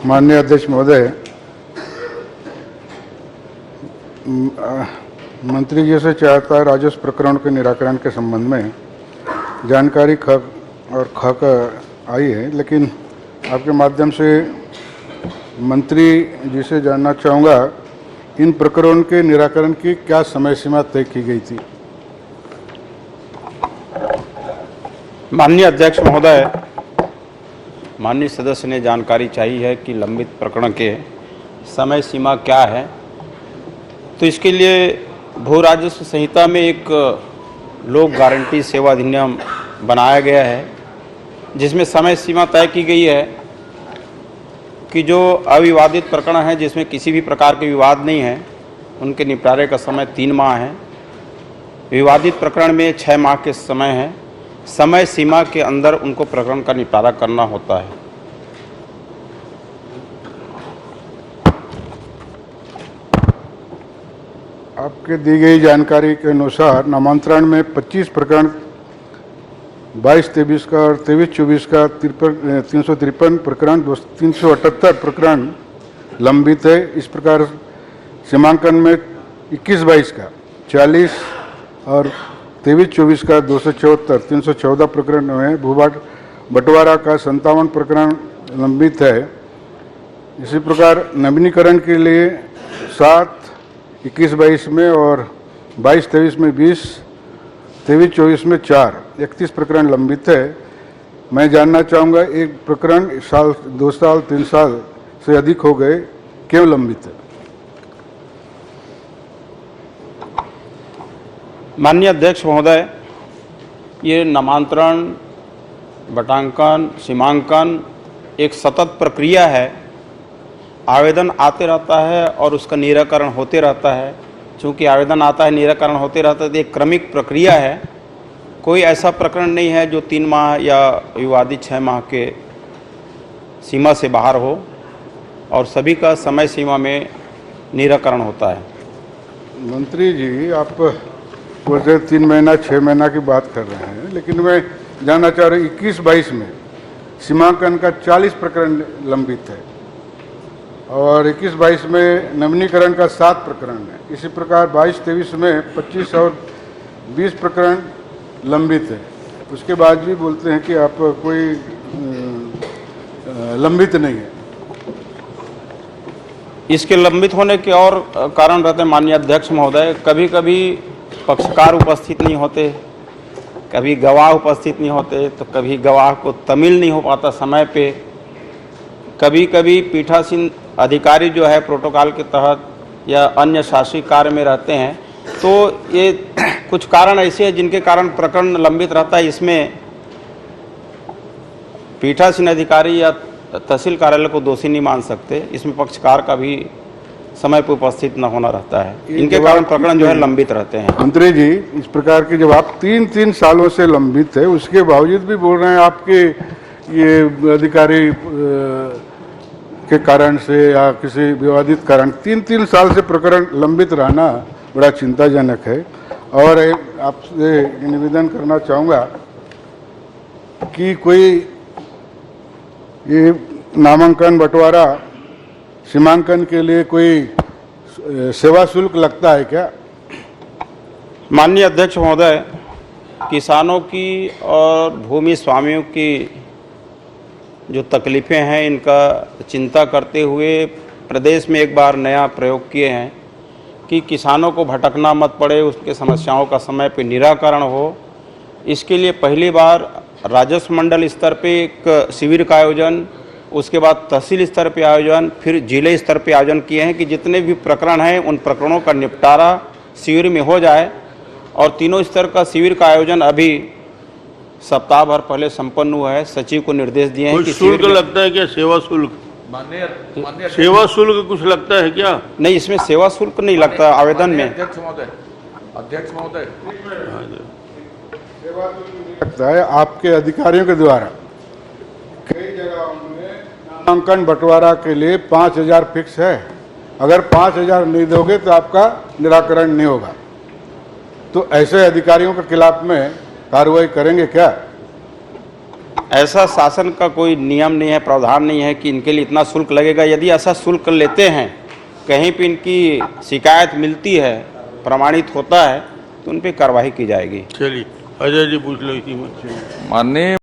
माननीय अध्यक्ष महोदय, मंत्री जी से चाहता है राजस्व प्रकरण के निराकरण के संबंध में जानकारी ख और ख का आई है, लेकिन आपके माध्यम से मंत्री जी से जानना चाहूँगा इन प्रकरणों के निराकरण की क्या समय सीमा तय की गई थी। माननीय अध्यक्ष महोदय, माननीय सदस्य ने जानकारी चाहिए है कि लंबित प्रकरण के समय सीमा क्या है। तो इसके लिए भू राजस्व संहिता में एक लोक गारंटी सेवा अधिनियम बनाया गया है, जिसमें समय सीमा तय की गई है कि जो अविवादित प्रकरण है, जिसमें किसी भी प्रकार के विवाद नहीं है, उनके निपटारे का समय 3 माह है। विवादित प्रकरण में 6 माह के समय है। समय सीमा के अंदर उनको प्रकरण का निपटारा करना होता है। आपके दी गई जानकारी के अनुसार नामांतरण में 25 प्रकरण 22-23 का और 23-24 का 353 प्रकरण 378 प्रकरण लंबित है। इस प्रकार सीमांकन में 21-22 का 40 और 23-24 का 274 314 प्रकरण है। भूभाग बंटवारा का 57 प्रकरण लंबित है। इसी प्रकार नवीनीकरण के लिए 7-21-22 में और 22-23 में 20, 23-24 में 4, 31 प्रकरण लंबित है। मैं जानना चाहूँगा एक प्रकरण साल 2 साल 3 साल से अधिक हो गए, क्यों लंबित है? माननीय अध्यक्ष महोदय, ये नामांतरण, बटांकन, सीमांकन एक सतत प्रक्रिया है। आवेदन आते रहता है और उसका निराकरण होते रहता है। चूँकि आवेदन आता है, निराकरण होते रहता है, तो एक क्रमिक प्रक्रिया है। कोई ऐसा प्रकरण नहीं है जो 3 माह या विवादित 6 माह के सीमा से बाहर हो, और सभी का समय सीमा में निराकरण होता है। मंत्री जी, आप वैसे 3 महीना 6 महीना की बात कर रहे हैं, लेकिन मैं जानना चाह रहा हूँ 21-22 में सीमांकन का 40 प्रकरण लंबित है और 21-22 में नवीनीकरण का 7 प्रकरण है। इसी प्रकार 22-23 में 25 और 20 प्रकरण लंबित है। उसके बाद भी बोलते हैं कि आप कोई लंबित नहीं है। इसके लंबित होने के और कारण रहते हैं माननीय अध्यक्ष महोदय। कभी कभी पक्षकार उपस्थित नहीं होते, कभी गवाह उपस्थित नहीं होते, तो कभी गवाह को तमिल नहीं हो पाता समय पे, कभी कभी पीठासीन अधिकारी जो है प्रोटोकॉल के तहत या अन्य शासकीय कार्य में रहते हैं। तो ये कुछ कारण ऐसे हैं जिनके कारण प्रकरण लंबित रहता है। इसमें पीठासीन अधिकारी या तहसील कार्यालय को दोषी नहीं मान सकते। इसमें पक्षकार का भी समय पर उपस्थित न होना रहता है। इनके कारण प्रकरण जो है लंबित रहते हैं। मंत्री जी, इस प्रकार की जब आप 3-3 सालों से लंबित है, उसके बावजूद भी बोल रहे हैं आपके ये अधिकारी के कारण से या किसी विवादित कारण 3-3 साल से प्रकरण लंबित रहना बड़ा चिंताजनक है। और आपसे निवेदन करना चाहूँगा कि कोई ये नामांकन, बंटवारा, सीमांकन के लिए कोई सेवा शुल्क लगता है क्या? माननीय अध्यक्ष महोदय, किसानों की और भूमि स्वामियों की जो तकलीफ़ें हैं, इनका चिंता करते हुए प्रदेश में एक बार नया प्रयोग किए हैं कि किसानों को भटकना मत पड़े, उसके समस्याओं का समय पे निराकरण हो। इसके लिए पहली बार राजस्व मंडल स्तर पे एक शिविर का आयोजन, उसके बाद तहसील स्तर पे आयोजन, फिर जिले स्तर पे आयोजन किए हैं कि जितने भी प्रकरण हैं उन प्रकरणों का निपटारा शिविर में हो जाए। और तीनों स्तर का शिविर का आयोजन अभी सप्ताह भर पहले संपन्न हुआ है। सचिव को निर्देश दिए हैं कि शुल्क लगता है क्या? सेवा शुल्क? माननीय सेवा शुल्क कुछ लगता है क्या? नहीं, इसमें सेवा शुल्क नहीं लगता आवेदन में। अध्यक्ष महोदय लगता है आपके अधिकारियों के द्वारा कई जगहों में नामांकन बंटवारा के लिए 5,000 फिक्स है। अगर 5,000 नहीं दोगे तो आपका निराकरण नहीं होगा। तो ऐसे अधिकारियों के खिलाफ में कार्रवाई करेंगे क्या? ऐसा शासन का कोई नियम नहीं है, प्रावधान नहीं है कि इनके लिए इतना शुल्क लगेगा। यदि ऐसा शुल्क लेते हैं, कहीं पे इनकी शिकायत मिलती है, प्रमाणित होता है, तो उन पे कार्रवाई की जाएगी। चलिए अजय जी पूछ लो इसी में। माननीय